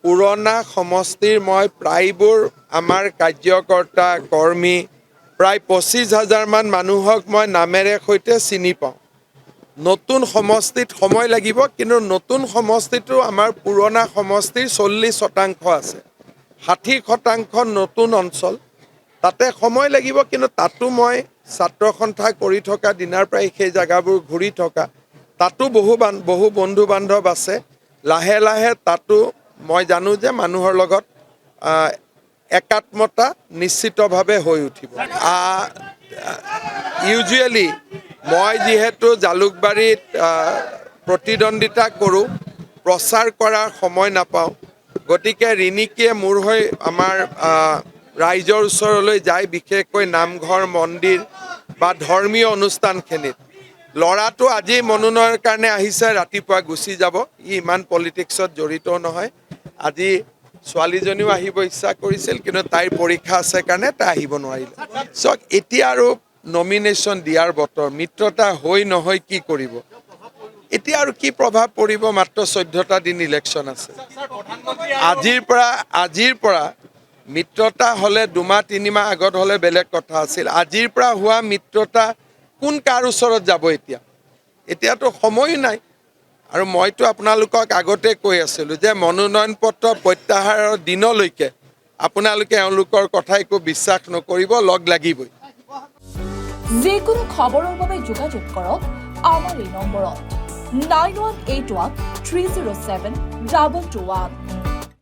পুৰণা সমষ্টিৰ মই প্ৰায়বোৰ আমাৰ কাৰ্যকৰ্তা কৰ্মী প্ৰায় 25,000 মান মানুহক মই নামেৰে সৈতে চিনি পাওঁ। নতুন সমষ্টিত সময় লাগিব, কিন্তু নতুন সমষ্টিটো আমাৰ পুৰণা সমষ্টিৰ 40% আছে। 60% নতুন অঞ্চল, তাতে সময় লাগিব, কিন্তু তাতো মই ছাত্ৰ সন্থা কৰি থকা দিনাৰ পৰাই সেই জেগাবোৰ ঘূৰি থকা, তাতো বহু বন্ধু বান্ধৱ আছে। লাহে লাহে তাতো মই জানো যে মানুহৰ লগত একাত্মতা নিশ্চিতভাৱে হৈ উঠিব। ইউজুৱেলি মই যিহেতু জালুকবাৰীত প্ৰতিদ্বন্দ্বিতা কৰোঁ, প্ৰচাৰ কৰাৰ সময় নাপাওঁ, গতিকে ৰিণিকীয়ে মোৰ হৈ আমাৰ ৰাইজৰ ওচৰলৈ যায়, বিশেষকৈ নামঘৰ মন্দিৰ বা ধৰ্মীয় অনুষ্ঠানখিনিত। ল'ৰাটো আজি মনোনয়নৰ কাৰণে আহিছে, ৰাতিপুৱা গুচি যাব, ইমান পলিটিক্সত জড়িত নহয়। আজি ছোৱালীজনীও আহিব ইচ্ছা কৰিছিল, কিন্তু তাইৰ পৰীক্ষা আছে কাৰণে তাই আহিব নোৱাৰিলে। এতিয়া আৰু নমিনেশ্যন দিয়াৰ বতৰ, মিত্ৰতা হৈ নহয় কি কৰিব। এতিয়া আৰু কি প্ৰভাৱ পৰিব, মাত্ৰ 14টা দিন ইলেকশ্যন আছে। আজিৰ পৰা মিত্ৰতা হ'লে 2-3 মাহ আগত হ'লে বেলেগ কথা আছিল। আজিৰ পৰা হোৱা মিত্ৰতা কোন কাৰ ওচৰত যাব এতিয়াতো সময় নাই। আৰু মইতো আপোনালোকক আগতে কৈ আছিলোঁ যে মনোনয়ন পত্ৰ প্ৰত্যাহাৰৰ দিনলৈকে আপোনালোকে এওঁলোকৰ কথা একো বিশ্বাস নকৰিব, লগ লাগিবই। যিকোনো খবৰৰ বাবে যোগাযোগ কৰক আমাৰ এই নম্বৰত 9181 307 221।